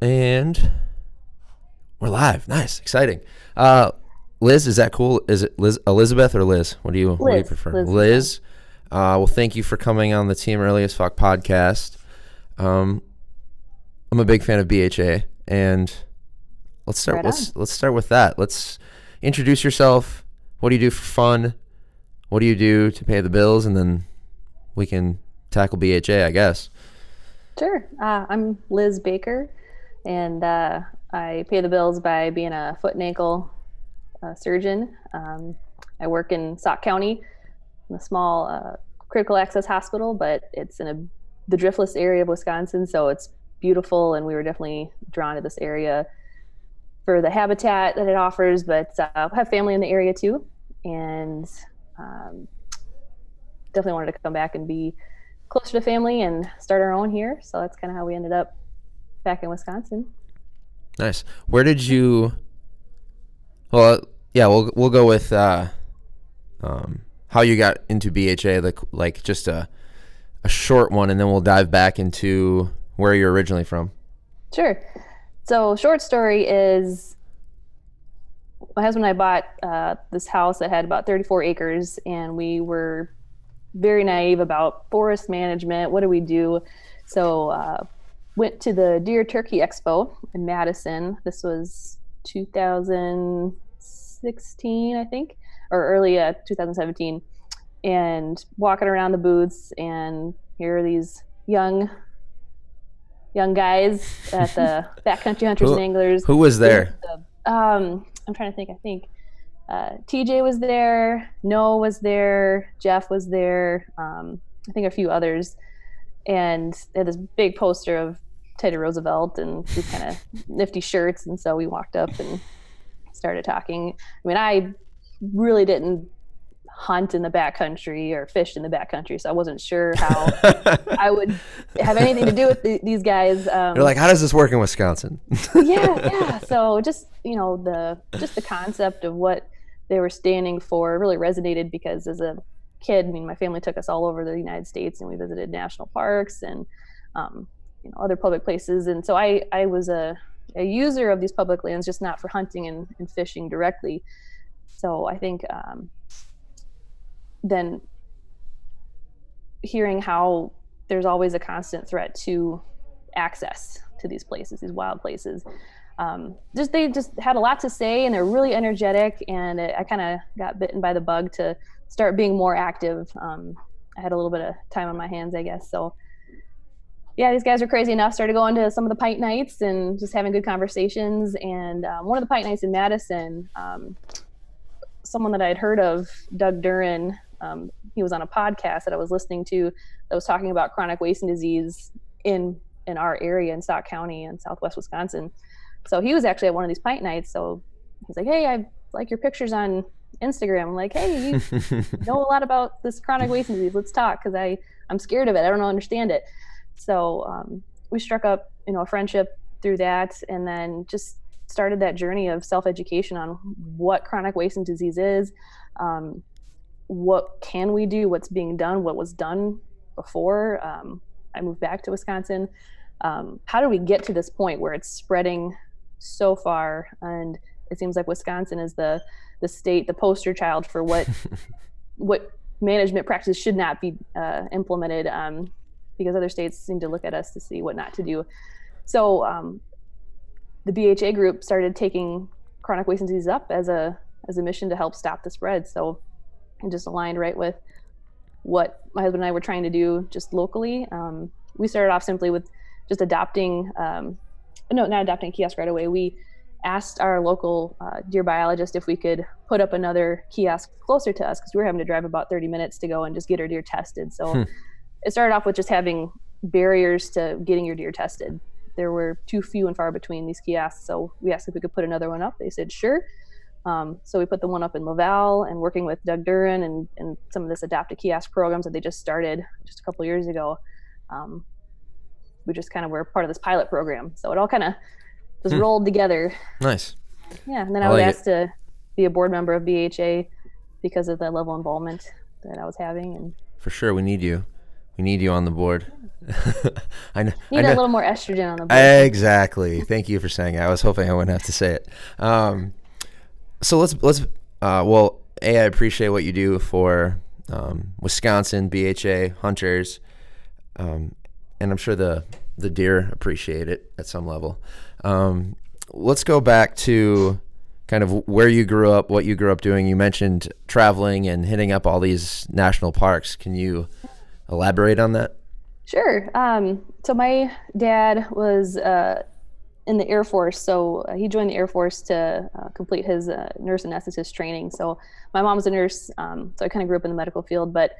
And we're live. Nice. Exciting. Liz, is that cool? Is it Elizabeth or Liz? What do you prefer? Liz. Well, thank you for coming on the Team Early as Fuck podcast. I'm a big fan of BHA, and let's start with that. Let's introduce yourself. What do you do for fun? What do you do to pay the bills? And then we can tackle BHA, I guess. Sure. I'm Liz Baker, and I pay the bills by being a foot and ankle surgeon. I work in Sauk County, in a small critical access hospital, but it's in the driftless area of Wisconsin, so it's beautiful, and we were definitely drawn to this area for the habitat that it offers, but I have family in the area too, and definitely wanted to come back and be closer to family and start our own here. So that's kind of how we ended up back in Wisconsin. Nice. Where did you? Well, yeah, we'll go with how you got into BHA, like just a short one, and then we'll dive back into where you're originally from. Sure. So short story is my husband and I bought this house that had about 34 acres, and we were very naive about forest management. What do we do? So went to the Deer Turkey Expo in Madison. This was 2016, I think, or early 2017. And walking around the booths, and here are these young guys at the Backcountry Hunters and Anglers. Who was there? I'm trying to think. I think TJ was there, Noah was there, Jeff was there, I think a few others, and they had this big poster of Teddy Roosevelt and these kind of nifty shirts, and so we walked up and started talking. I mean, I really didn't hunt in the backcountry or fish in the backcountry, so I wasn't sure how I would have anything to do with these guys. You're like, how does this work in Wisconsin? yeah. So just the concept of what they were standing for really resonated, because as a kid, I mean, my family took us all over the United States, and we visited national parks and other public places, and so I was a user of these public lands, just not for hunting and fishing directly. So I think then hearing how there's always a constant threat to access to these places, these wild places. They just had a lot to say, and they're really energetic, and I kind of got bitten by the bug to start being more active. I had a little bit of time on my hands, I guess. So yeah, these guys are crazy enough. Started going to some of the pint nights and just having good conversations. And one of the pint nights in Madison, someone that I had heard of, Doug Duran, he was on a podcast that I was listening to that was talking about chronic wasting disease in our area in Sauk County in Southwest Wisconsin. So he was actually at one of these pint nights. So he's like, "Hey, I like your pictures on Instagram." I'm like, "Hey, you know a lot about this chronic wasting disease. Let's talk, because I'm scared of it. I don't understand it." So we struck up, a friendship through that, and then just started that journey of self-education on what chronic wasting disease is, what can we do, what's being done, what was done before I moved back to Wisconsin. How do we get to this point where it's spreading so far? And it seems like Wisconsin is the state, the poster child for what management practices should not be implemented, because other states seem to look at us to see what not to do. So the BHA group started taking chronic wasting disease up as a mission to help stop the spread. So it just aligned right with what my husband and I were trying to do just locally. We started off simply with just not adopting a kiosk right away. We asked our local deer biologist if we could put up another kiosk closer to us, because we were having to drive about 30 minutes to go and just get our deer tested. So it started off with just having barriers to getting your deer tested. There were too few and far between these kiosks, so we asked if we could put another one up. They said sure. So we put the one up in Laval, and working with Doug Duran and some of this adopted kiosk programs that they just started just a couple of years ago. We just kind of were part of this pilot program. So it all kind of just rolled together. Nice. Yeah, and then I was asked to be a board member of BHA because of the level of involvement that I was having. And for sure, we need you. We need you on the board. Need a little more estrogen on the board. Exactly. Thank you for saying it. I was hoping I wouldn't have to say it. So well, I appreciate what you do for Wisconsin, BHA, hunters, and I'm sure the deer appreciate it at some level. Let's go back to kind of where you grew up, what you grew up doing. You mentioned traveling and hitting up all these national parks. Can you elaborate on that? Sure. So my dad was in the Air Force, so he joined the Air Force to complete his nurse anesthetist training. So my mom was a nurse, so I kind of grew up in the medical field. But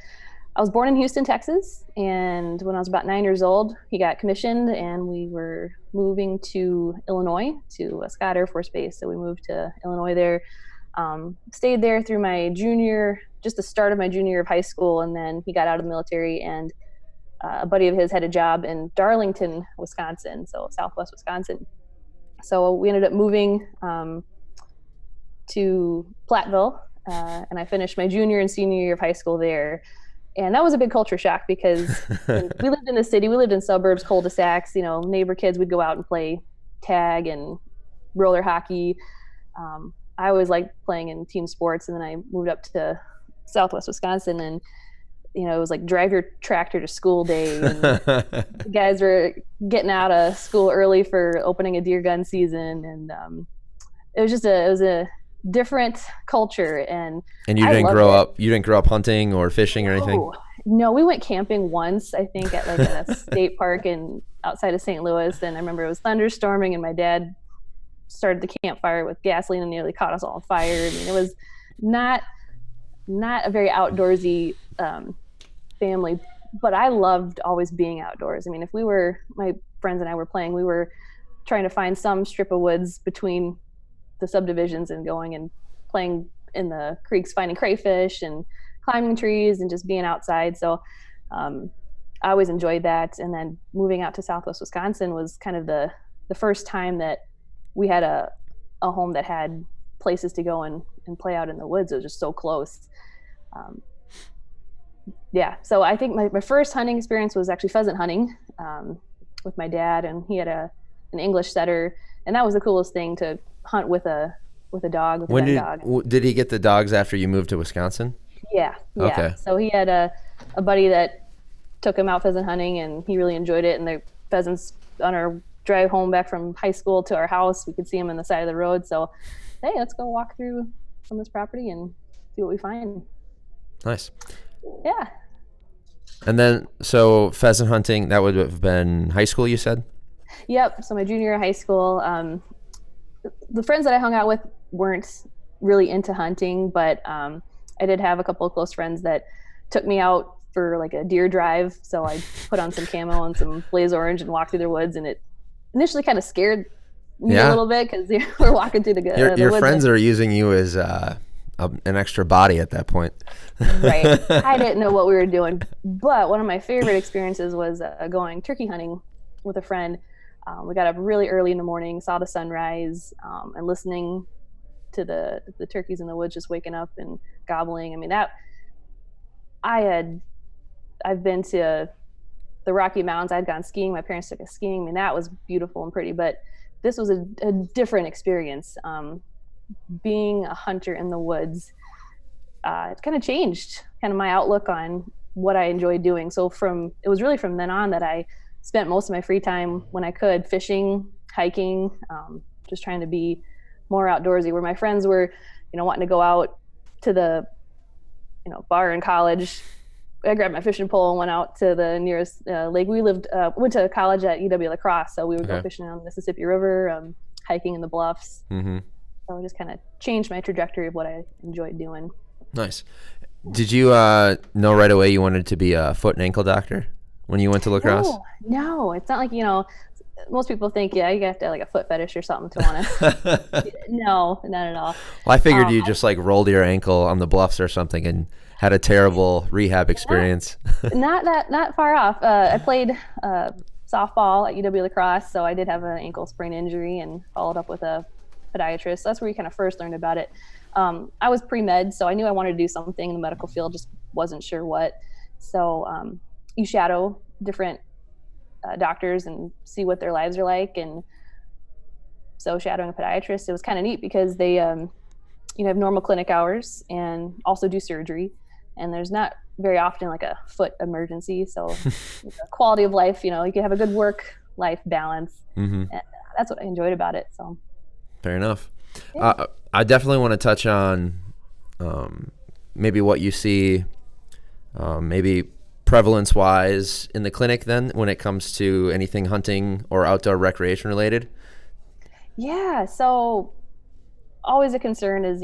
I was born in Houston, Texas, and when I was about 9 years old, he got commissioned, and we were moving to Illinois, to Scott Air Force Base. So we moved to Illinois there, stayed there through my just the start of my junior year of high school, and then he got out of the military, and a buddy of his had a job in Darlington, Wisconsin, so Southwest Wisconsin. So we ended up moving to Platteville, and I finished my junior and senior year of high school there. And that was a big culture shock because we lived in the city, we lived in suburbs, cul-de-sacs, neighbor kids would go out and play tag and roller hockey. I always liked playing in team sports, and then I moved up to Southwest Wisconsin, and it was like drive your tractor to school day. And the guys were getting out of school early for opening a deer gun season, and it was a different culture. And you didn't grow up hunting or fishing or anything? No, we went camping once, I think, at like a state park outside of St. Louis. And I remember it was thunderstorming, and my dad started the campfire with gasoline and nearly caught us all on fire. I mean, it was not a very outdoorsy family, but I loved always being outdoors. I mean, if my friends and I were playing, we were trying to find some strip of woods between the subdivisions and going and playing in the creeks, finding crayfish and climbing trees and just being outside. So I always enjoyed that. And then moving out to Southwest Wisconsin was kind of the first time that we had a home that had places to go and play out in the woods. It was just so close. So I think my first hunting experience was actually pheasant hunting with my dad, and he had an English setter, and that was the coolest thing, to hunt with a dog. Did he get the dogs after you moved to Wisconsin? Yeah. Okay. So he had a buddy that took him out pheasant hunting, and he really enjoyed it. And the pheasants, on our drive home back from high school to our house, we could see them on the side of the road. So, hey, let's go walk through some of this property and see what we find. Nice. Yeah. And then, so pheasant hunting, that would have been high school, you said? Yep. So my junior year of high school, the friends that I hung out with weren't really into hunting, but I did have a couple of close friends that took me out for like a deer drive. So I put on some camo and some blaze orange and walked through their woods, and it initially kind of scared me a little bit because we're walking through the your woods. Friends are using you as an extra body at that point. Right. I didn't know what we were doing, but one of my favorite experiences was going turkey hunting with a friend. We got up really early in the morning, saw the sunrise, and listening to the turkeys in the woods just waking up and gobbling. I mean, I've been to the Rocky Mountains. I'd gone skiing. My parents took us skiing. I mean, that was beautiful and pretty, but this was a different experience. Being a hunter in the woods, it kind of changed kind of my outlook on what I enjoyed doing. So it was really from then on that I spent most of my free time when I could fishing, hiking, just trying to be more outdoorsy, where my friends were, wanting to go out to the, bar in college. I grabbed my fishing pole and went out to the nearest lake. We went to college at UW La Crosse, so we would go fishing on the Mississippi River, hiking in the bluffs. Mm-hmm. So it just kind of changed my trajectory of what I enjoyed doing. Nice. Did you know right away you wanted to be a foot and ankle doctor when you went to La Crosse? No, it's not like, most people think, you have to have like a foot fetish or something to want to. No, not at all. Well, I figured you just like rolled your ankle on the bluffs or something and had a terrible rehab experience. Not far off. I played softball at UW La Crosse, so I did have an ankle sprain injury and followed up with a podiatrist. So that's where we kind of first learned about it. I was pre-med, so I knew I wanted to do something in the medical field, just wasn't sure what. So you shadow different doctors and see what their lives are like. And so shadowing a podiatrist, it was kind of neat because they, have normal clinic hours and also do surgery. And there's not very often like a foot emergency. So quality of life, you can have a good work-life balance. Mm-hmm. And that's what I enjoyed about it. So fair enough. Yeah. I definitely want to touch on maybe what you see, maybe prevalence-wise in the clinic then when it comes to anything hunting or outdoor recreation related. Yeah, so always a concern is,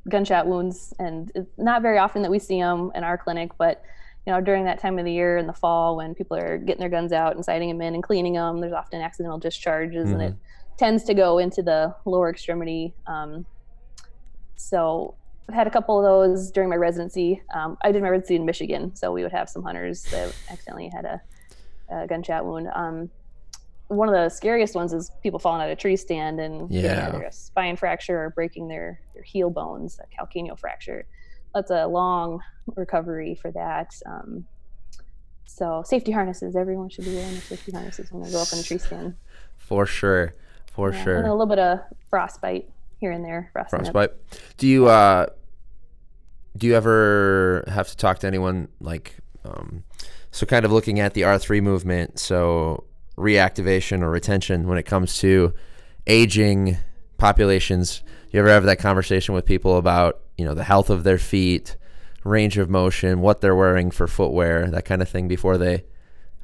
gunshot wounds, and it's not very often that we see them in our clinic, but during that time of the year in the fall when people are getting their guns out and sighting them in and cleaning them, there's often accidental discharges. Mm-hmm. And it tends to go into the lower extremity. So I've had a couple of those during my residency. I did my residency in Michigan, so we would have some hunters that accidentally had a gunshot wound. One of the scariest ones is people falling out of a tree stand and getting either a spine fracture or breaking their heel bones, a calcaneal fracture. That's a long recovery for that. So safety harnesses, everyone should be wearing safety harnesses when they go up in a tree stand. For sure. And a little bit of frostbite here and there. Frostbite. Do you ever have to talk to anyone like, so kind of looking at the R3 movement, so reactivation or retention when it comes to aging populations? Do you ever have that conversation with people about, the health of their feet, range of motion, what they're wearing for footwear, that kind of thing before they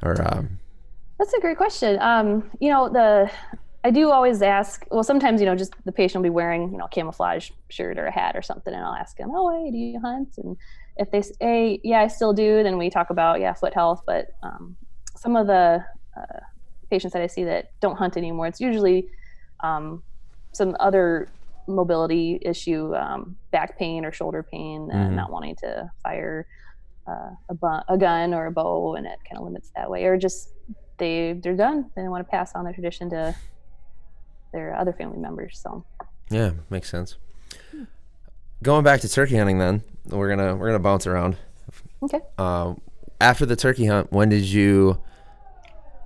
are? That's a great question. I do always ask, well, sometimes, just the patient will be wearing, camouflage shirt or a hat or something. And I'll ask them, oh, hey, do you hunt? And if they say, yeah, I still do, then we talk about, foot health. But some of the patients that I see that don't hunt anymore, it's usually some other mobility issue, back pain or shoulder pain, not wanting to fire a gun or a bow, and it kind of limits that way, or just they're done. They don't want to pass on their tradition to their other family members. So yeah, makes sense. Going back to turkey hunting, then we're gonna bounce around. Okay. After the turkey hunt, when did you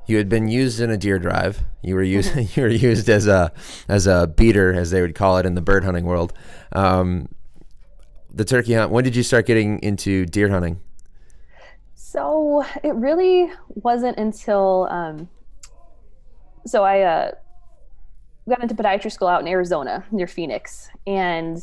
had been used in a deer drive? You were used you were used as a beater, as they would call it in the bird hunting world. The turkey hunt, when did you start getting into deer hunting? So it really wasn't until I got into podiatry school out in Arizona near Phoenix, and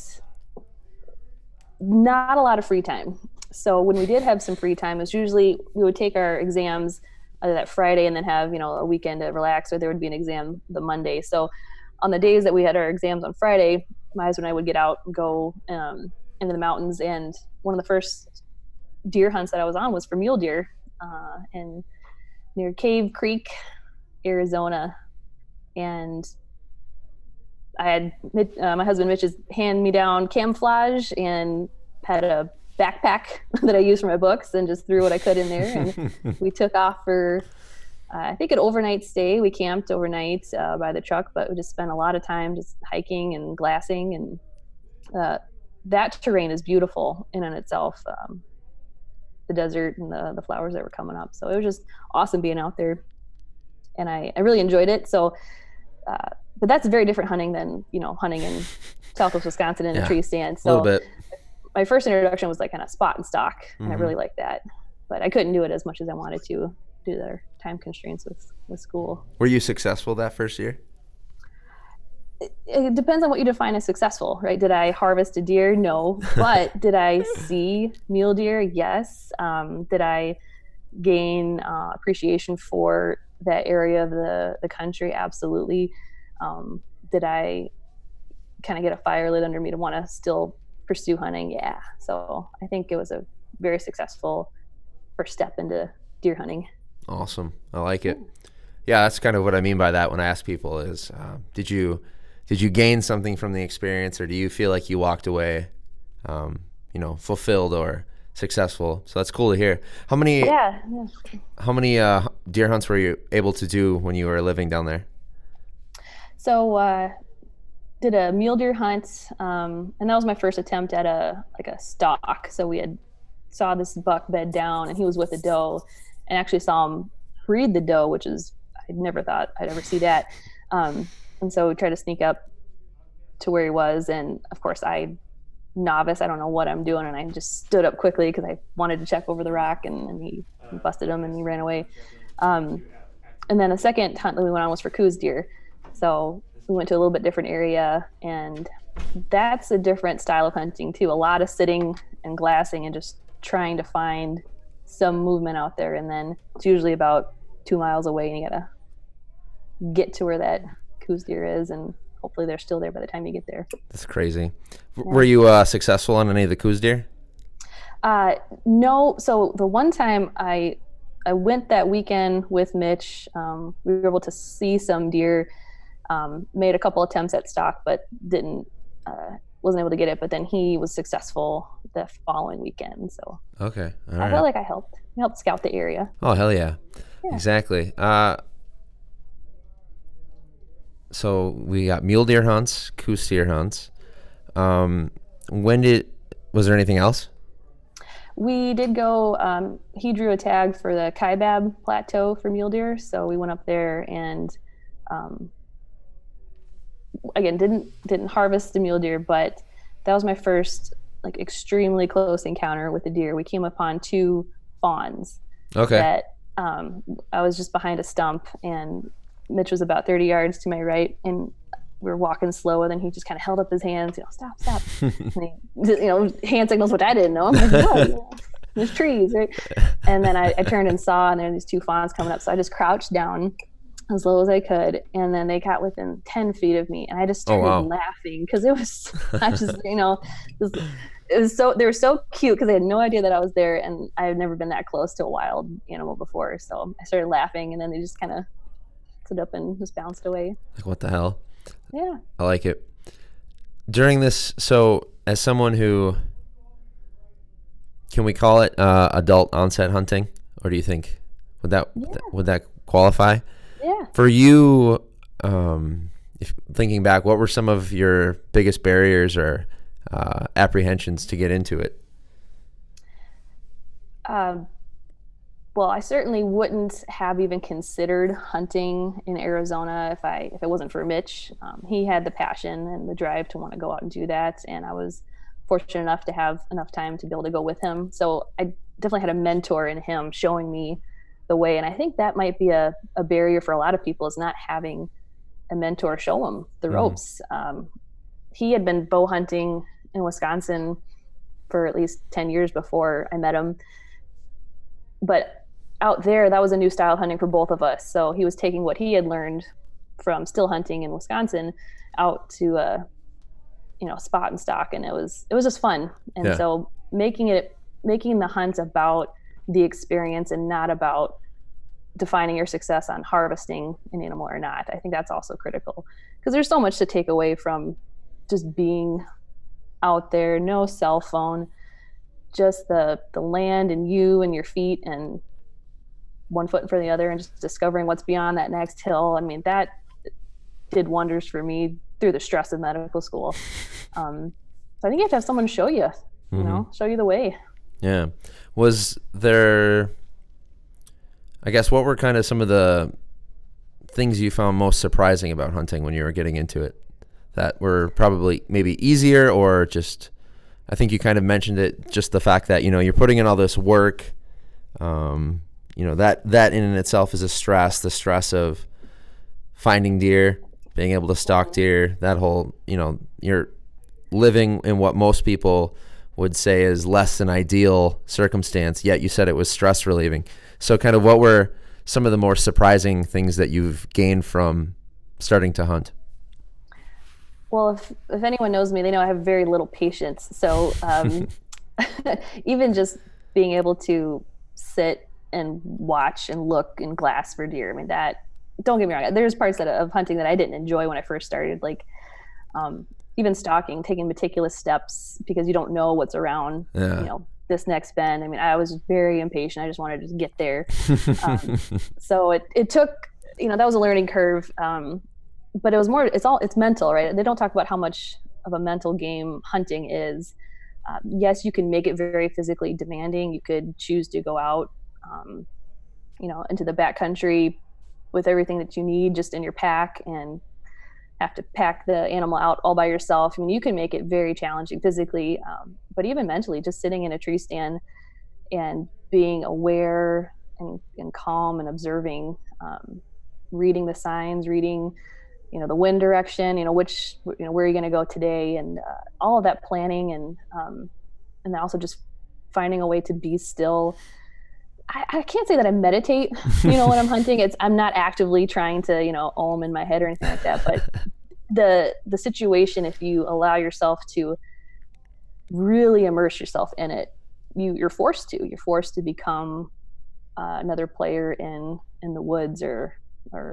not a lot of free time. So when we did have some free time, it was usually we would take our exams that Friday and then have, a weekend to relax, or there would be an exam the Monday. So on the days that we had our exams on Friday, my husband and I would get out and go into the mountains. And one of the first deer hunts that I was on was for mule deer in near Cave Creek, Arizona. And I had my husband Mitch's hand-me-down camouflage and had a backpack that I used for my books and just threw what I could in there. And we took off for, I think, an overnight stay. We camped overnight by the truck, but we just spent a lot of time just hiking and glassing. And that terrain is beautiful in and itself. The desert and the flowers that were coming up. So it was just awesome being out there. And I really enjoyed it. So, but that's very different hunting than, hunting in Southwest Wisconsin in a tree stand. So a little bit. My first introduction was like kind of spot and stock, and I really liked that. But I couldn't do it as much as I wanted to due to their time constraints with school. Were you successful that first year? It depends on what you define as successful, right? Did I harvest a deer? No. But did I see mule deer? Yes. Did I gain appreciation for that area of the country? Absolutely. Did I kind of get a fire lit under me to want to still pursue hunting? Yeah. So I think it was a very successful first step into deer hunting. Awesome. I like it. Yeah, that's kind of what I mean by that when I ask people is, did you gain something from the experience, or do you feel like you walked away, fulfilled or successful? So that's cool to hear. How many deer hunts were you able to do when you were living down there? So did a mule deer hunt, and that was my first attempt at a stalk. So we had saw this buck bed down, and he was with a doe, and actually saw him breed the doe, which is, I never thought I'd ever see that. And so we tried to sneak up to where he was. And of course, novice, I don't know what I'm doing. And I just stood up quickly because I wanted to check over the rock, and he busted him and he ran away. And then the second hunt that we went on was for coos deer. So we went to a little bit different area, and that's a different style of hunting too. A lot of sitting and glassing and just trying to find some movement out there. And then it's usually about 2 miles away, and you gotta get to where that coos deer is, and hopefully they're still there by the time you get there. That's crazy. Yeah. Were you successful on any of the coos deer? No. So the one time I went that weekend with Mitch, we were able to see some deer, made a couple attempts at stock, but wasn't able to get it. But then he was successful the following weekend. So okay, all I right. felt like I helped scout the area. Oh, hell yeah. Exactly. So we got mule deer hunts, coos deer hunts. Was there anything else? We did go, he drew a tag for the Kaibab Plateau for mule deer. So we went up there and, again, didn't harvest the mule deer, but that was my first like extremely close encounter with a deer. We came upon 2 fawns. Okay. That I was just behind a stump, and Mitch was about 30 yards to my right, and we were walking slow, and then he just kind of held up his hands, stop. And he, hand signals, which I didn't know. I'm like, no, there's trees, right? And then I turned and saw, and there were these 2 fawns coming up. So I just crouched down as low as I could, and then they got within 10 feet of me, and I just started laughing because it was, they were so cute because they had no idea that I was there, and I had never been that close to a wild animal before. So I started laughing, and then they just kind of stood up and just bounced away. Like, what the hell? Yeah. I like it. During this, so as someone who, can we call it adult onset hunting, or do you think would that qualify? Yeah. For you, if thinking back, what were some of your biggest barriers or apprehensions to get into it? Well, I certainly wouldn't have even considered hunting in Arizona if it wasn't for Mitch. He had the passion and the drive to want to go out and do that, and I was fortunate enough to have enough time to be able to go with him. So I definitely had a mentor in him showing me the way, and I think that might be a barrier for a lot of people, is not having a mentor show them the ropes. He had been bow hunting in Wisconsin for at least 10 years before I met him, but out there, that was a new style of hunting for both of us. So he was taking what he had learned from still hunting in Wisconsin out to spot and stock, and it was just fun. And so making the hunt about the experience and not about defining your success on harvesting an animal or not. I think that's also critical, because there's so much to take away from just being out there, no cell phone, just the land and you and your feet and one foot in front of the other, and just discovering what's beyond that next hill. I mean, that did wonders for me through the stress of medical school. So I think you have to have someone show you, show you the way. Yeah. Was there, I guess, what were kind of some of the things you found most surprising about hunting when you were getting into it that were probably maybe easier, or just, I think you kind of mentioned it, just the fact that, you're putting in all this work, that in itself is a stress, the stress of finding deer, being able to stalk deer, that whole, you're living in what most people would say is less than ideal circumstance, yet you said it was stress relieving. So kind of what were some of the more surprising things that you've gained from starting to hunt? Well, if anyone knows me, they know I have very little patience. So even just being able to sit and watch and look and glass for deer, I mean, that, don't get me wrong, there's parts of hunting that I didn't enjoy when I first started, like even stalking, taking meticulous steps because you don't know what's around, this next bend. I mean, I was very impatient. I just wanted to get there. So it took, that was a learning curve. But it was more, it's mental, right? They don't talk about how much of a mental game hunting is. Yes, you can make it very physically demanding. You could choose to go out, into the backcountry with everything that you need just in your pack and have to pack the animal out all by yourself. I mean, you can make it very challenging physically, but even mentally, just sitting in a tree stand and being aware and calm and observing, reading the signs, reading, the wind direction, where are you going to go today, and all of that planning, and then also just finding a way to be still. I can't say that I meditate, when I'm hunting. I'm not actively trying to, om in my head or anything like that. But the situation, if you allow yourself to really immerse yourself in it, you're forced to become another player in the woods or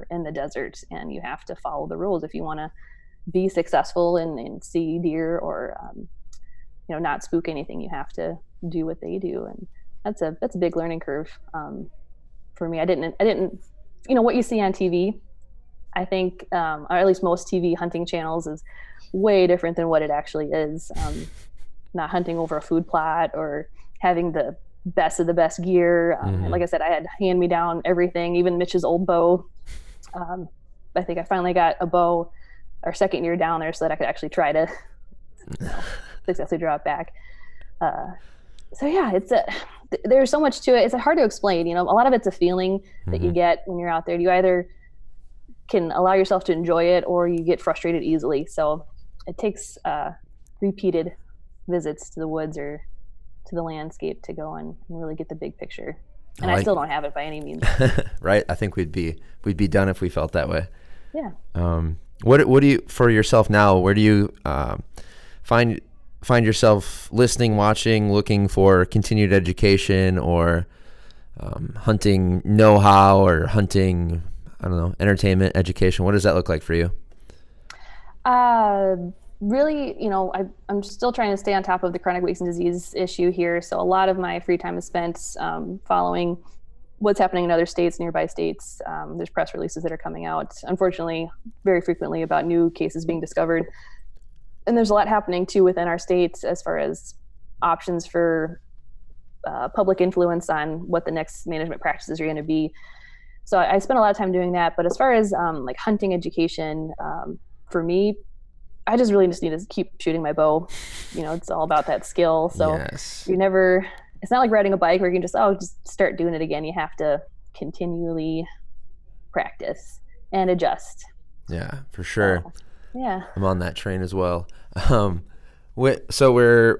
in the desert, and you have to follow the rules if you want to be successful and see deer or not spook anything. You have to do what they do, and that's a big learning curve for me. I didn't what you see on TV, I think, or at least most TV hunting channels, is way different than what it actually is. Not hunting over a food plot or having the best of the best gear. And like I said, I had hand me down everything, even Mitch's old bow. I think I finally got a bow our second year down there so that I could actually try to successfully draw it back. So yeah, there's so much to it. It's hard to explain. A lot of it's a feeling that you get when you're out there. You either can allow yourself to enjoy it or you get frustrated easily. So it takes repeated visits to the woods or to the landscape to go and really get the big picture. And I still don't have it by any means. Right. I think we'd be done if we felt that way. Yeah. What do you, for yourself now, where do you find yourself listening, watching, looking for continued education or hunting know-how or hunting, I don't know, entertainment, education? What does that look like for you? Really, I'm still trying to stay on top of the chronic wasting disease issue here. So a lot of my free time is spent following what's happening in other states, nearby states. There's press releases that are coming out, unfortunately, very frequently about new cases being discovered. And there's a lot happening too within our states as far as options for public influence on what the next management practices are going to be. So I spent a lot of time doing that. But as far as like hunting education, for me, I just really need to keep shooting my bow. It's all about that skill. So yes. It's not like riding a bike where you can just start doing it again. You have to continually practice and adjust. Yeah, for sure. So, yeah. I'm on that train as well. So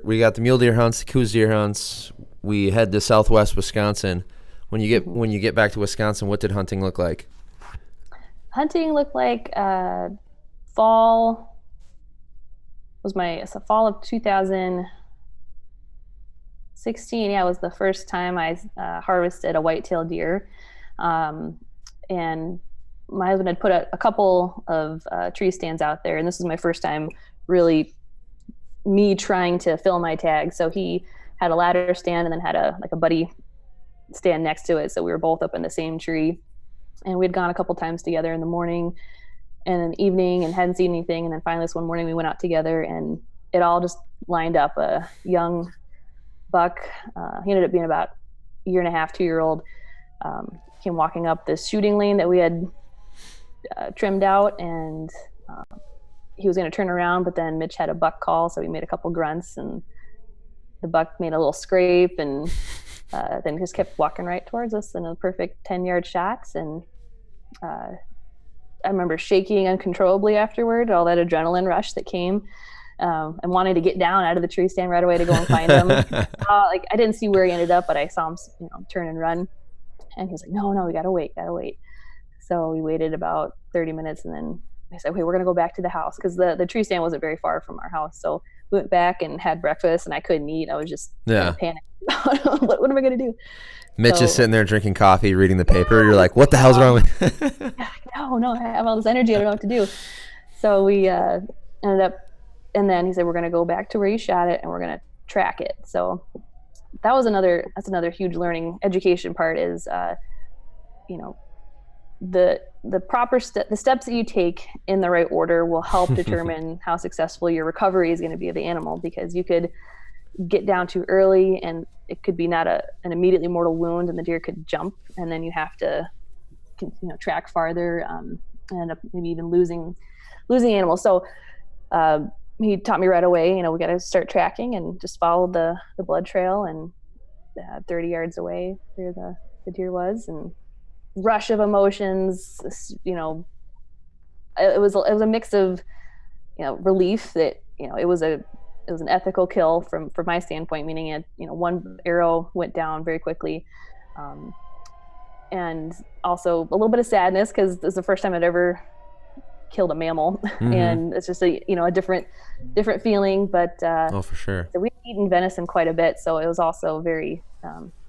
we got the mule deer hunts, the Coues deer hunts. We head to Southwest Wisconsin. When you get back to Wisconsin, what did hunting look like? Hunting looked like fall. It's the fall of 2016. Yeah, it was the first time I harvested a white-tailed deer. And my husband had put a couple of tree stands out there, and this was my first time really me trying to fill my tag. So he had a ladder stand and then had a buddy stand next to it. So we were both up in the same tree, and we'd gone a couple times together in the morning and in the evening and hadn't seen anything. And then finally this one morning we went out together and it all just lined up. A young buck, he ended up being about a year and a half, 2-year-old, came walking up this shooting lane that we had trimmed out, and he was going to turn around, but then Mitch had a buck call, so he made a couple grunts and the buck made a little scrape and then just kept walking right towards us in a perfect 10-yard shot. And I remember shaking uncontrollably afterward, all that adrenaline rush that came, and wanting to get down out of the tree stand right away to go and find him. I didn't see where he ended up, but I saw him turn and run, and he was like, no, we gotta wait. So we waited about 30 minutes, and then I said, okay, we're gonna go back to the house, because the tree stand wasn't very far from our house. So we went back and had breakfast, and I couldn't eat. I was just panicked. What am I gonna do? Mitch is sitting there drinking coffee, reading the paper. You're like, what the hell's wrong with No, I have all this energy. I don't know what to do. So we ended up, and then he said, we're going to go back to where you shot it and we're going to track it. So that's another huge learning education part is, the proper the steps that you take in the right order will help determine how successful your recovery is going to be of the animal, because you could get down too early, and it could be not an immediately mortal wound, and the deer could jump, and then you have to track farther, and end up maybe even losing animals. So he taught me right away, we got to start tracking, and just followed the blood trail, and 30 yards away where the deer was, and rush of emotions. It was a mix of relief that it was an ethical kill from my standpoint, meaning one arrow went down very quickly, and also a little bit of sadness because this is the first time I'd ever killed a mammal. Mm-hmm. And it's just a different feeling, but oh, for sure. So we'd eaten venison quite a bit, so it was also very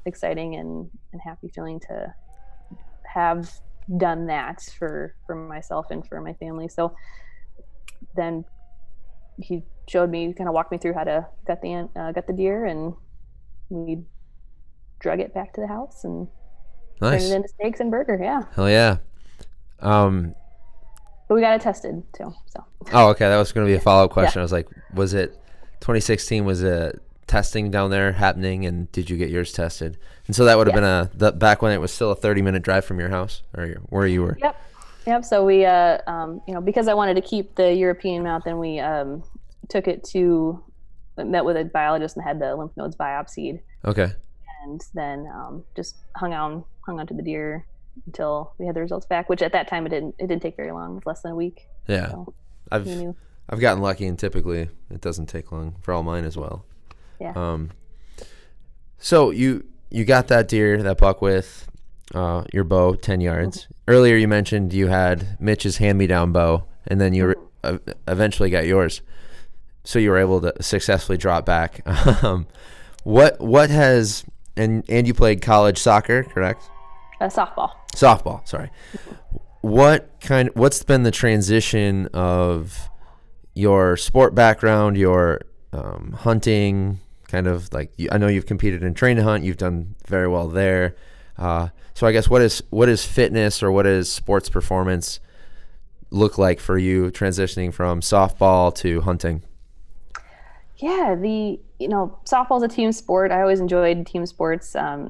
exciting and happy feeling to have done that for myself and for my family. So then he showed me, kind of walked me through how to gut the deer, and we drug it back to the house and turned it into steaks and burger. Yeah. Hell yeah. But we got it tested too. So. Oh, okay. That was going to be a follow-up question. Yeah. I was like, was it 2016? Was it testing down there happening, and did you get yours tested? And so that would have been back when it was still a 30-minute drive from your house or where you were. Yep. So we, because I wanted to keep the European mount, then we took it met with a biologist and had the lymph nodes biopsied. Okay. And then just hung on to the deer until we had the results back, which at that time it didn't take very long. It was less than a week. Yeah. So I've gotten lucky, and typically it doesn't take long for all mine as well. Yeah. So you got that deer, that buck with your bow, 10 yards. Mm-hmm. Earlier you mentioned you had Mitch's hand-me-down bow, and then you eventually got yours. So you were able to successfully drop back. What has and you played college soccer, correct? Softball, sorry. What's been the transition of your sport background, your hunting, kind of like, I know you've competed in train to hunt, you've done very well there. So I guess what is fitness, or what is sports performance look like for you transitioning from softball to hunting? Yeah, softball is a team sport. I always enjoyed team sports. I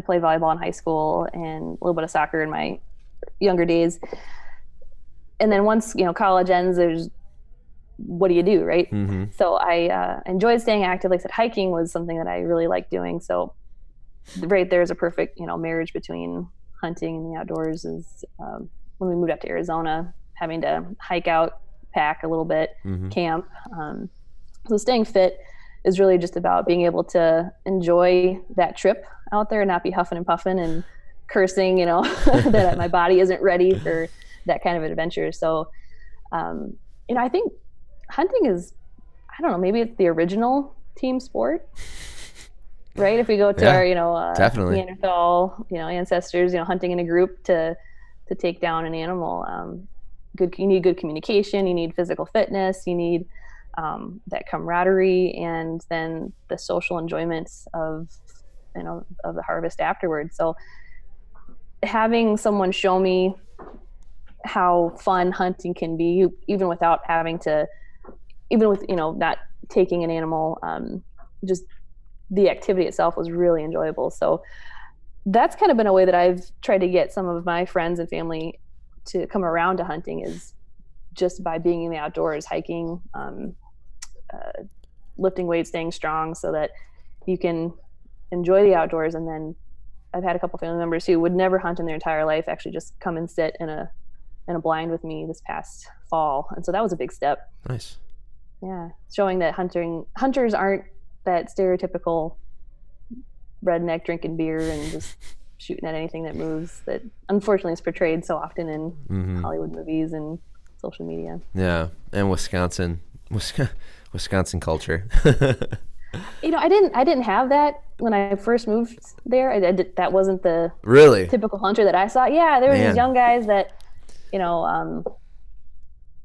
played volleyball in high school and a little bit of soccer in my younger days. And then once, college ends, what do you do, right? Mm-hmm. So I enjoyed staying active. Like I said, hiking was something that I really liked doing. So right there's a perfect, marriage between hunting and the outdoors is when we moved up to Arizona, having to hike out, pack a little bit, mm-hmm. camp. So staying fit is really just about being able to enjoy that trip out there and not be huffing and puffing and cursing, that my body isn't ready for that kind of adventure. So, I think hunting is, I don't know, maybe it's the original team sport, right? If we go to our, definitely Neanderthal, ancestors, hunting in a group to take down an animal, you need good communication, you need physical fitness, you need that camaraderie, and then the social enjoyments of the harvest afterwards. So having someone show me how fun hunting can be, even with not taking an animal, just the activity itself was really enjoyable. So that's kind of been a way that I've tried to get some of my friends and family to come around to hunting, is just by being in the outdoors, hiking, lifting weights, staying strong, so that you can enjoy the outdoors. And then I've had a couple family members who would never hunt in their entire life actually just come and sit in a blind with me this past fall, and so that was a big step. Nice. Yeah, showing that hunters aren't that stereotypical redneck drinking beer and just shooting at anything that moves, that unfortunately is portrayed so often in mm-hmm. Hollywood movies and social media. Yeah, and Wisconsin culture. I didn't have that when I first moved there. That wasn't the really typical hunter that I saw. Yeah, there were these young guys that,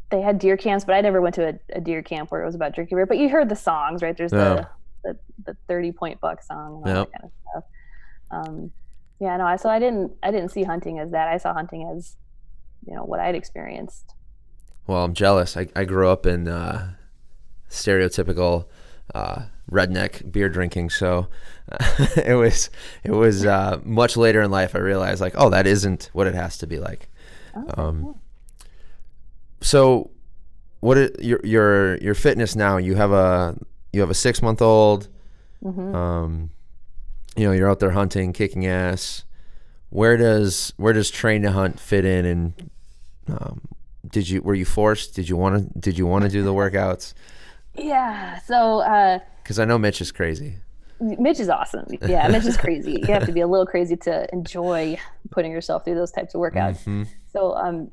they had deer camps, but I never went to a deer camp where it was about drinking beer. But you heard the songs, right? There's the 30-point buck song and all that kind of stuff. So I didn't see hunting as that. I saw hunting as, what I'd experienced. Well, I'm jealous. I grew up in stereotypical redneck beer drinking. So it was much later in life I realized like, oh, that isn't what it has to be like. So what is your fitness now? You have a 6-month-old. You're out there hunting, kicking ass. Where does train to hunt fit in? And were you forced? Did you want to do the workouts? Yeah. So because I know Mitch is crazy. Mitch is awesome. Yeah, Mitch is crazy. You have to be a little crazy to enjoy putting yourself through those types of workouts. So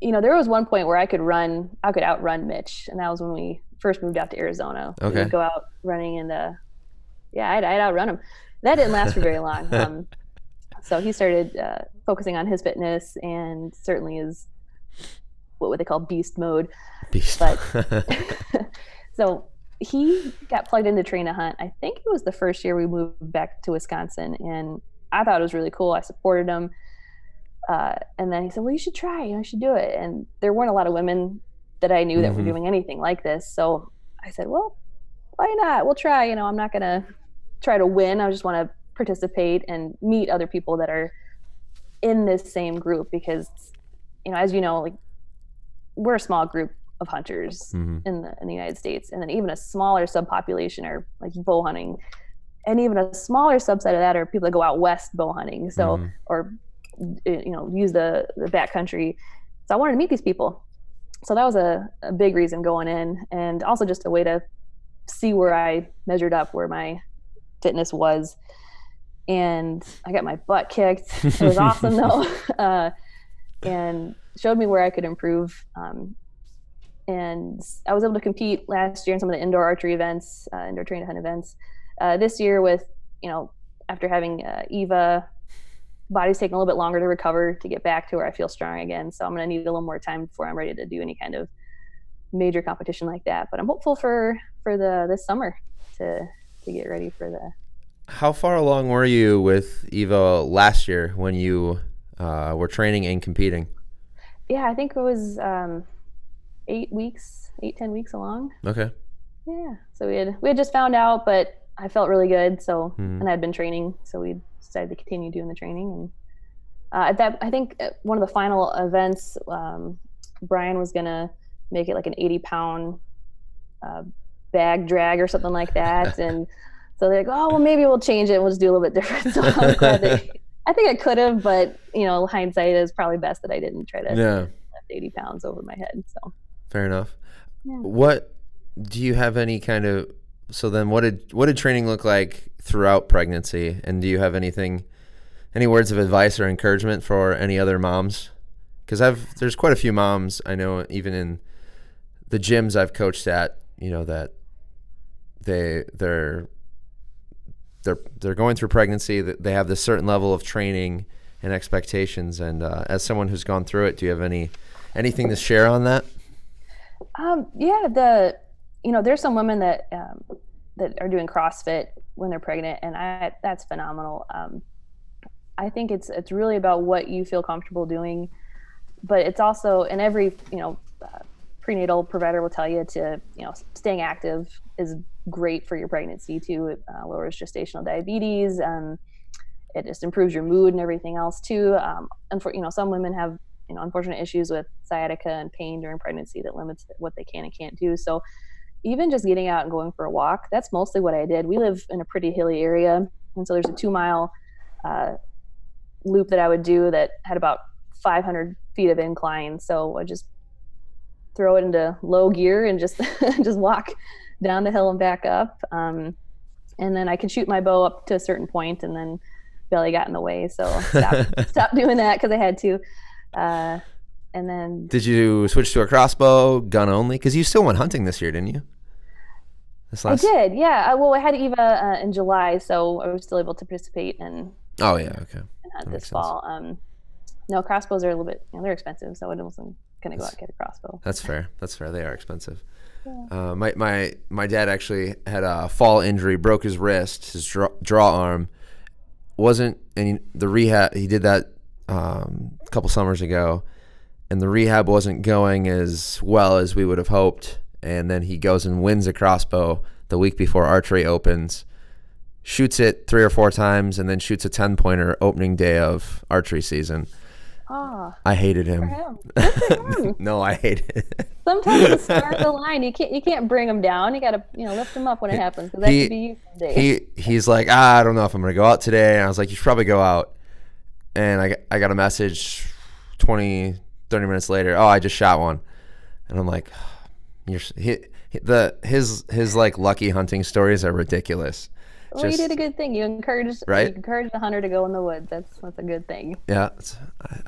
there was one point where I could outrun Mitch, and that was when we first moved out to Arizona. Okay. We would go out running, and I'd outrun him. That didn't last for very long. So he started focusing on his fitness, and certainly is what would they call beast mode. But so he got plugged into Train to Hunt. I think it was the first year we moved back to Wisconsin, and I thought it was really cool. I supported him. And then he said, well, you should try, you should do it. And there weren't a lot of women that I knew that were doing anything like this. So I said, well, why not? We'll try. I'm not going to try to win. I just want to participate and meet other people that are in this same group, because, as you know, like, we're a small group of hunters in the United States. And then even a smaller subpopulation are like bow hunting. And even a smaller subset of that are people that go out west bow hunting. So, or, use the backcountry. So I wanted to meet these people. So that was a big reason going in, and also just a way to see where I measured up, where my fitness was. And I got my butt kicked. It was awesome though. And showed me where I could improve. And I was able to compete last year in some of the indoor archery events, indoor train to hunt events. This year with, after having Eva, body's taking a little bit longer to recover to get back to where I feel strong again. So I'm going to need a little more time before I'm ready to do any kind of major competition like that. But I'm hopeful for this summer to get ready for the. How far along were you with Eva last year when you were training and competing? Yeah, I think it was 10 weeks along. Okay. Yeah. So we had just found out, but I felt really good. So, and I'd been training, so we decided to continue doing the training. And I think one of the final events, Brian was going to make it like an 80-pound bag drag or something like that. And so they're like, oh, well, maybe we'll change it. We'll just do a little bit different. So I'm glad I think I could have, but hindsight is probably best that I didn't try to lift 80 pounds over my head. So fair enough. Yeah. What do you have any kind of, so then what did training look like throughout pregnancy? And do you have any words of advice or encouragement for any other moms? Because there's quite a few moms I know, even in the gyms I've coached at, that they're going through pregnancy, that they have this certain level of training and expectations. And as someone who's gone through it, do you have anything to share on that? There's some women that are doing CrossFit when they're pregnant, and that's phenomenal. I think it's really about what you feel comfortable doing, but it's also, and every prenatal provider will tell you to staying active is great for your pregnancy too. It lowers gestational diabetes. It just improves your mood and everything else too. Some women have unfortunate issues with sciatica and pain during pregnancy that limits what they can and can't do. So even just getting out and going for a walk, that's mostly what I did. We live in a pretty hilly area, and so there's a 2-mile loop that I would do that had about 500 feet of incline. So I just throw it into low gear and just just walk down the hill and back up. And then I could shoot my bow up to a certain point, and then belly got in the way. So stopped doing that because I had to. And then did you switch to a crossbow, gun only? Because you still went hunting this year, didn't you? I did, yeah. I had Eva in July, so I was still able to participate and and hunt this fall. No, crossbows are a little bit, they're expensive, so I wasn't gonna go out and get a crossbow. That's fair. They are expensive. Yeah. My dad actually had a fall injury, broke his wrist, his draw arm. The rehab, he did that a couple summers ago, and the rehab wasn't going as well as we would have hoped. And then he goes and wins a crossbow the week before archery opens, shoots it 3 or 4 times, and then shoots a 10-pointer opening day of archery season. Oh, I hated him. Good for him. No, I hated it. Sometimes the start of the line, you can't bring him down. You got to lift him up when it happens, because that could be you someday. He's like, I don't know if I'm gonna go out today, and I was like, you should probably go out. And I got a message 20, 30 minutes later. Oh, I just shot one, and I'm like, his like lucky hunting stories are ridiculous. Well, you did a good thing. You encouraged the hunter to go in the woods. That's a good thing. Yeah,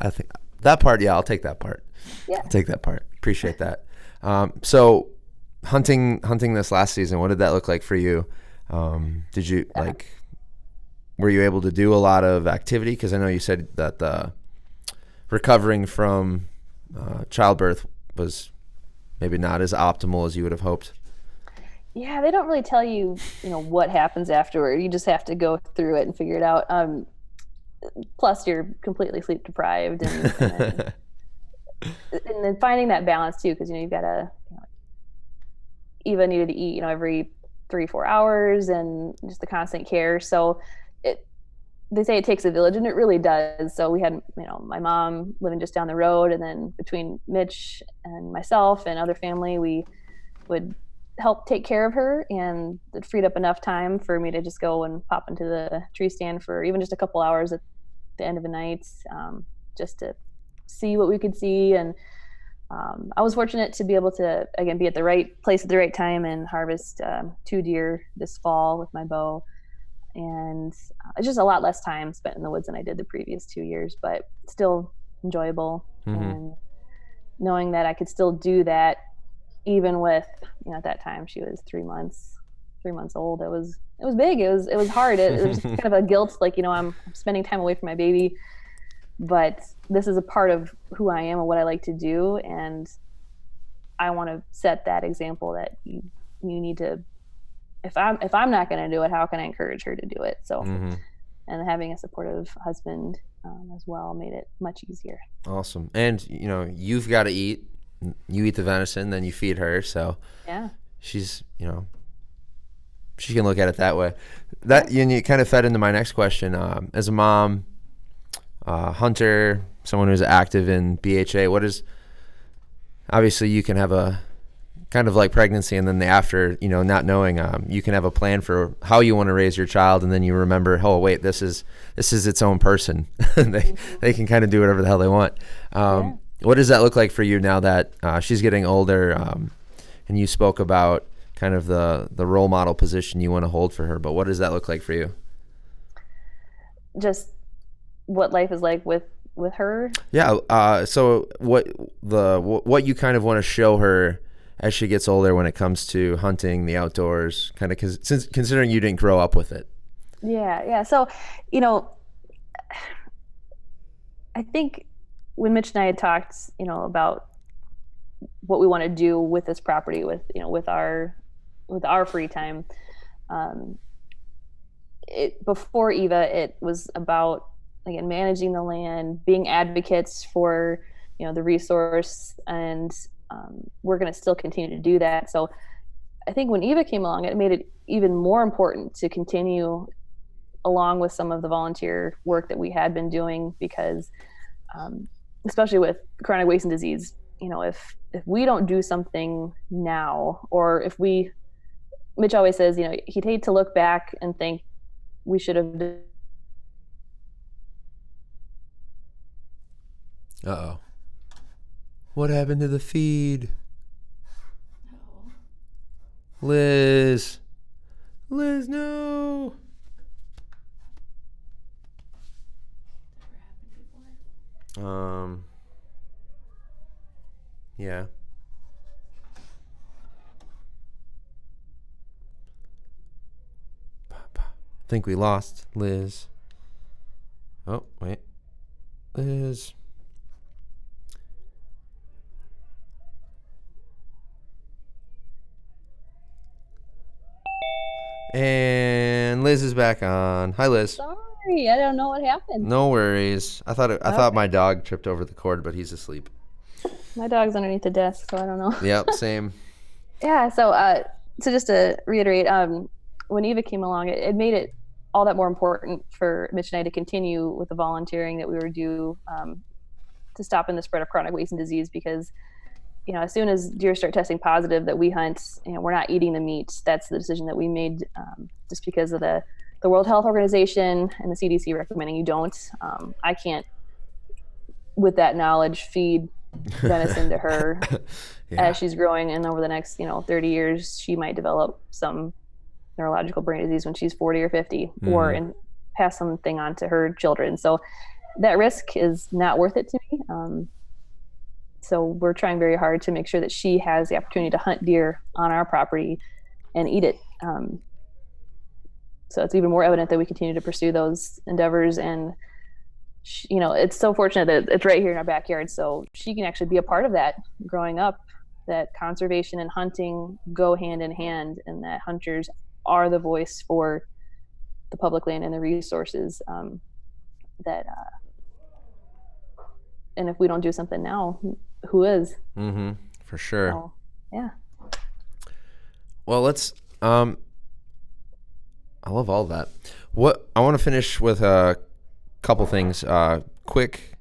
I think that part. Yeah, I'll take that part. Yeah, I'll take that part. Appreciate that. So hunting this last season, what did that look like for you? Did you were you able to do a lot of activity? Because I know you said that recovering from childbirth was maybe not as optimal as you would have hoped. Yeah, they don't really tell you, what happens afterward. You just have to go through it and figure it out. Plus, you're completely sleep deprived, and then finding that balance too, because you've got to. Eva needed to eat, every 3-4 hours, and just the constant care. So they say it takes a village, and it really does. So we had, my mom living just down the road, and then between Mitch and myself and other family, we would help take care of her, and it freed up enough time for me to just go and pop into the tree stand for even just a couple hours at the end of the night, just to see what we could see. And I was fortunate to be able to, again, be at the right place at the right time and harvest 2 deer this fall with my bow. And it's just a lot less time spent in the woods than I did the previous 2 years, but still enjoyable. Mm-hmm. And knowing that I could still do that, even with, at that time she was 3 months old. It was big. It was hard. It was kind of a guilt, like, I'm spending time away from my baby, but this is a part of who I am and what I like to do. And I want to set that example that you need to, if I'm not going to do it, how can I encourage her to do it? So, mm-hmm. And having a supportive husband as well made it much easier. Awesome. And, you've got to eat. You eat the venison, then you feed her. So yeah, she's, she can look at it that way. That you kind of fed into my next question. As a mom, hunter, someone who's active in BHA, obviously you can have a kind of like pregnancy, and then after, not knowing, you can have a plan for how you want to raise your child, and then you remember, oh wait, this is its own person. They can kind of do whatever the hell they want. What does that look like for you now that she's getting older? And you spoke about kind of the role model position you want to hold for her, but what does that look like for you? Just what life is like with her? Yeah. So what you kind of want to show her as she gets older when it comes to hunting, the outdoors, kind of, considering you didn't grow up with it. Yeah. So, I think when Mitch and I had talked, about what we want to do with this property, with our free time, before Eva, it was about, again, managing the land, being advocates for, the resource, and we're going to still continue to do that. So I think when Eva came along, it made it even more important to continue along with some of the volunteer work that we had been doing, because especially with chronic wasting disease, if we don't do something now, or Mitch always says, he'd hate to look back and think we should have. Uh-oh. What happened to the feed? No. Liz, no. Never happened before. Yeah. I think we lost Liz. Oh, wait. Liz. And Liz is back on. Hi, Liz. Sorry, I don't know what happened. No worries. I thought my dog tripped over the cord, but he's asleep. My dog's underneath the desk, so I don't know. Yep, same. Yeah, so so just to reiterate, when Eva came along, it made it all that more important for Mitch and I to continue with the volunteering that we were due to stop in the spread of chronic wasting disease, because as soon as deer start testing positive that we hunt, we're not eating the meat. That's the decision that we made, just because of the World Health Organization and the CDC recommending you don't. I can't, with that knowledge, feed venison to her as she's growing, and over the next 30 years she might develop some neurological brain disease when she's 40 or 50, or and pass something on to her children. So that risk is not worth it to me. So we're trying very hard to make sure that she has the opportunity to hunt deer on our property and eat it. So it's even more evident that we continue to pursue those endeavors. And it's so fortunate that it's right here in our backyard, so she can actually be a part of that growing up, that conservation and hunting go hand in hand, and that hunters are the voice for the public land and the resources and if we don't do something now, who is? For sure. So, yeah. Well, let's I love all that. What I want to finish with a couple things. A quick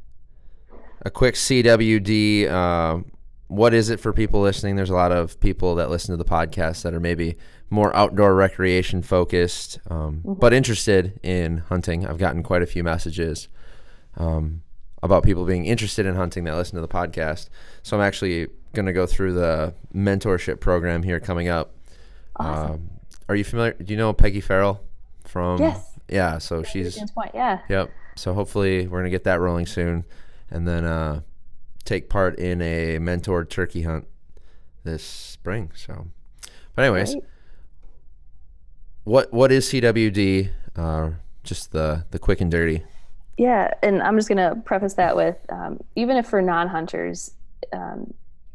CWD. What is it for people listening? There's a lot of people that listen to the podcast that are maybe more outdoor recreation focused, but interested in hunting. I've gotten quite a few messages about people being interested in hunting that listen to the podcast. So I'm actually going to go through the mentorship program here coming up. Awesome. Are you familiar? Do you know Peggy Farrell from? Yes. Yeah. So she's. Point. Yeah. Yep. So hopefully we're going to get that rolling soon, and then take part in a mentored turkey hunt this spring. So, but anyways, Great. what is CWD? Just the quick and dirty. Yeah, and I'm just going to preface that with, even if for non-hunters,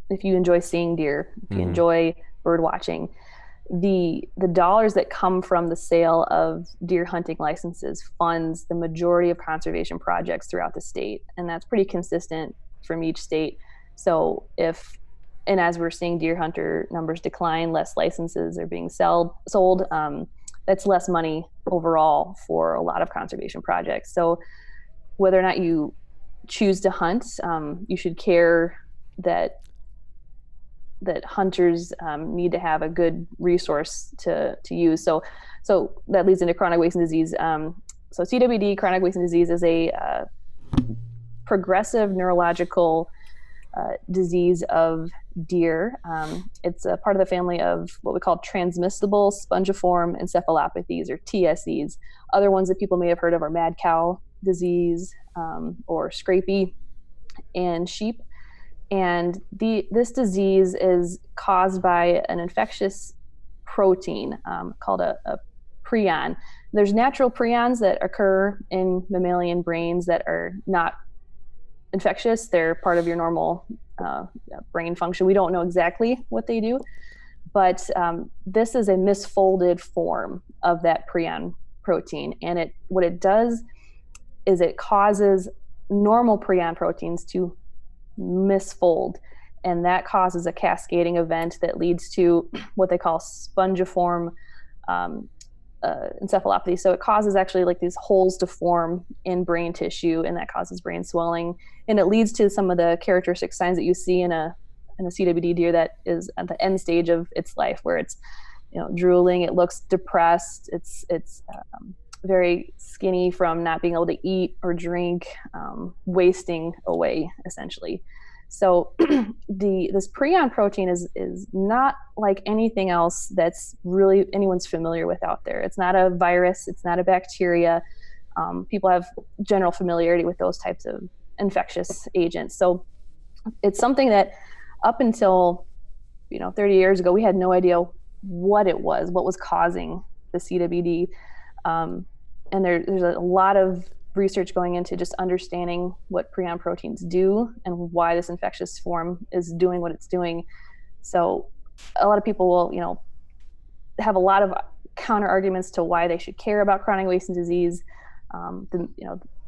if you enjoy seeing deer, if you enjoy bird watching, the dollars that come from the sale of deer hunting licenses funds the majority of conservation projects throughout the state, and that's pretty consistent from each state. So as we're seeing deer hunter numbers decline, less licenses are being sold. That's less money overall for a lot of conservation projects. So whether or not you choose to hunt, you should care that hunters need to have a good resource to use. So that leads into chronic wasting disease. So CWD, chronic wasting disease, is a progressive neurological disease of deer. It's a part of the family of what we call transmissible spongiform encephalopathies, or TSEs. Other ones that people may have heard of are mad cow disease, or scrapie in sheep. And this disease is caused by an infectious protein called a prion. There's natural prions that occur in mammalian brains that are not infectious. They're part of your normal brain function. We don't know exactly what they do, but this is a misfolded form of that prion protein. And what it does is it causes normal prion proteins to misfold, and that causes a cascading event that leads to what they call spongiform encephalopathy. So it causes actually like these holes to form in brain tissue, and that causes brain swelling, and it leads to some of the characteristic signs that you see in a CWD deer that is at the end stage of its life, where it's drooling, it looks depressed, it's very skinny from not being able to eat or drink, wasting away essentially. So this prion protein is not like anything else that's really anyone's familiar with out there. It's not a virus, it's not a bacteria. People have general familiarity with those types of infectious agents. So it's something that up until 30 years ago, we had no idea what it was, what was causing the CWD. And there's a lot of research going into just understanding what prion proteins do and why this infectious form is doing what it's doing. So a lot of people will, have a lot of counter arguments to why they should care about chronic wasting disease.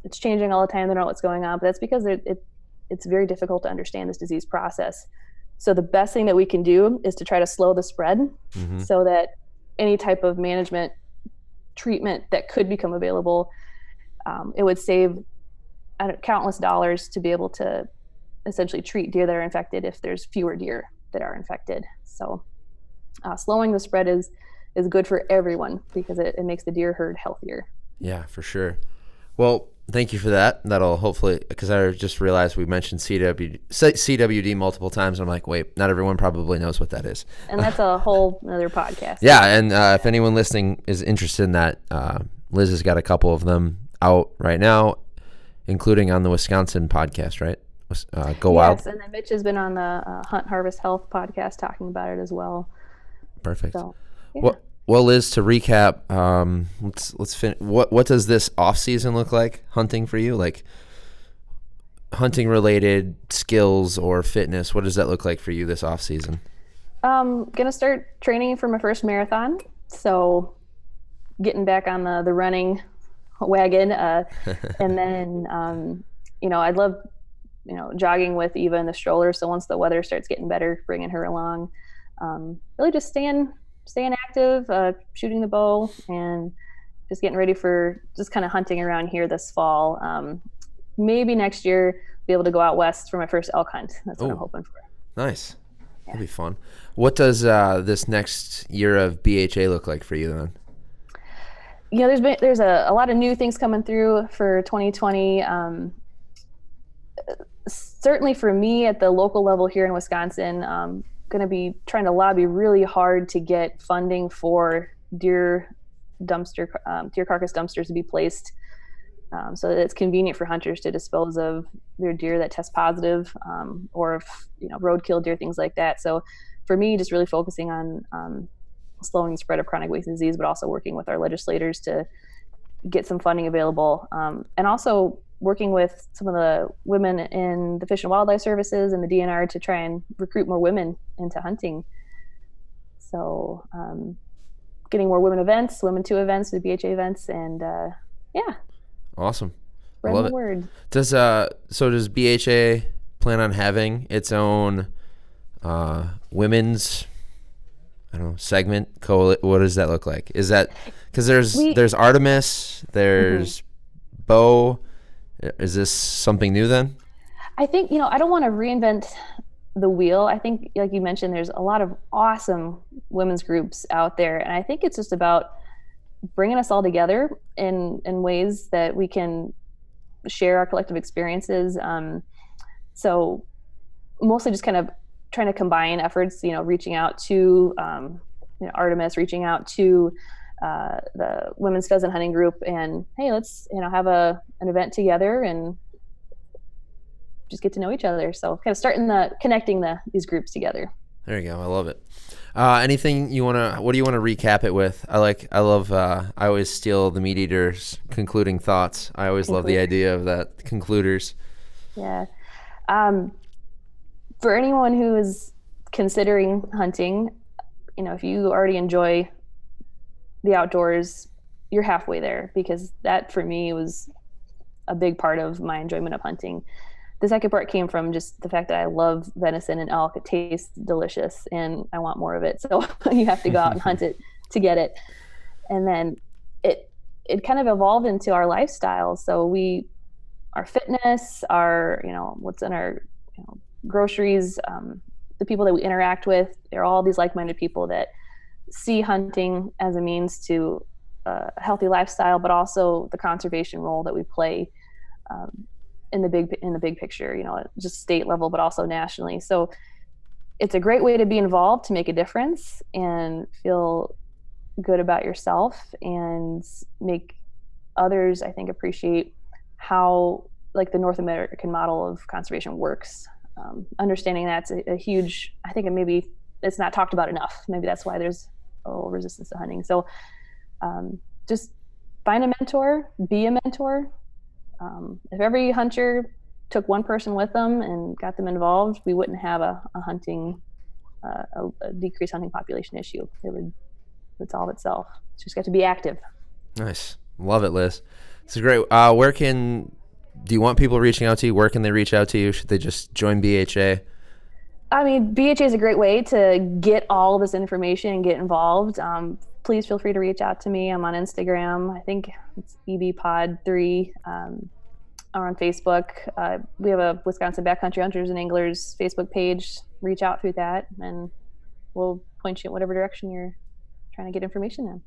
It's changing all the time. They don't know what's going on, but that's because it's very difficult to understand this disease process. So the best thing that we can do is to try to slow the spread so that any type of management treatment that could become available, it would save countless dollars to be able to essentially treat deer that are infected if there's fewer deer that are infected. So slowing the spread is good for everyone because it makes the deer herd healthier. Yeah, for sure. Well, thank you for that. That'll hopefully, because I just realized we mentioned CWD multiple times. I'm like, wait, not everyone probably knows what that is. And that's a whole other podcast. Yeah, and if anyone listening is interested in that, Liz has got a couple of them out right now, including on the Wisconsin podcast, right? Go Wild. Yes, and then Mitch has been on the Hunt Harvest Health podcast talking about it as well. Perfect. So, yeah. Well, Liz, to recap, let's finish. What does this off season look like hunting for you? Like hunting related skills or fitness. What does that look like for you this off season? Gonna start training for my first marathon. So getting back on the running wagon, and then I'd love jogging with Eva in the stroller. So once the weather starts getting better, bringing her along. Really just staying active, shooting the bow, and just getting ready for just kind of hunting around here this fall. Maybe next year be able to go out west for my first elk hunt. That's what I'm hoping for. Nice. That'll be fun. What does this next year of BHA look like for you then? There's a lot of new things coming through for 2020. Certainly for me at the local level here in Wisconsin, going to be trying to lobby really hard to get funding for deer carcass dumpsters to be placed so that it's convenient for hunters to dispose of their deer that test positive or roadkill deer, things like that. So for me, just really focusing on slowing the spread of chronic wasting disease, but also working with our legislators to get some funding available, and also working with some of the women in the Fish and Wildlife Services and the DNR to try and recruit more women into hunting. So getting more women to events, the BHA events, and Awesome. Spread Love the it. word. Does BHA plan on having its own women's segment? What does that look like? Is that because there's Artemis, there's Bow. Is this something new then? I think, I don't want to reinvent the wheel. I think, like you mentioned, there's a lot of awesome women's groups out there. And I think it's just about bringing us all together in ways that we can share our collective experiences. So mostly just kind of trying to combine efforts, reaching out to Artemis, reaching out to the women's pheasant hunting group, and hey, let's have an event together and just get to know each other. So kind of connecting these groups together. There you go. I love it. Anything what do you want to recap it with? I always steal the meat eater's concluding thoughts. I always love the idea of that, concluders. Yeah. For anyone who is considering hunting, if you already enjoy the outdoors, you're halfway there, because that for me was a big part of my enjoyment of hunting. The second part came from just the fact that I love venison and elk. It tastes delicious and I want more of it. So you have to go out and hunt it to get it. And then it kind of evolved into our lifestyle. So our fitness, our, what's in our groceries, the people that we interact with, they're all these like-minded people that see hunting as a means to a healthy lifestyle, but also the conservation role that we play in the big picture, just state level, but also nationally. So it's a great way to be involved, to make a difference and feel good about yourself and make others, I think, appreciate how the North American model of conservation works. Understanding that's a huge, I think maybe it's not talked about enough. Maybe that's why there's a little resistance to hunting. So just find a mentor, be a mentor. If every hunter took one person with them and got them involved, we wouldn't have a decreased hunting population issue. It would solve itself. It's just got to be active. Nice. Love it, Liz. This is great. Do you want people reaching out to you? Where can they reach out to you? Should they just join BHA? I mean, BHA is a great way to get all this information and get involved. Please feel free to reach out to me. I'm on Instagram. I think it's EBPod3. Or on Facebook. We have a Wisconsin Backcountry Hunters and Anglers Facebook page. Reach out through that, and we'll point you in whatever direction you're trying to get information in.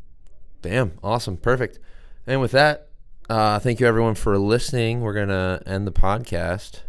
Damn, awesome, perfect. And with that, thank you everyone for listening. We're gonna end the podcast.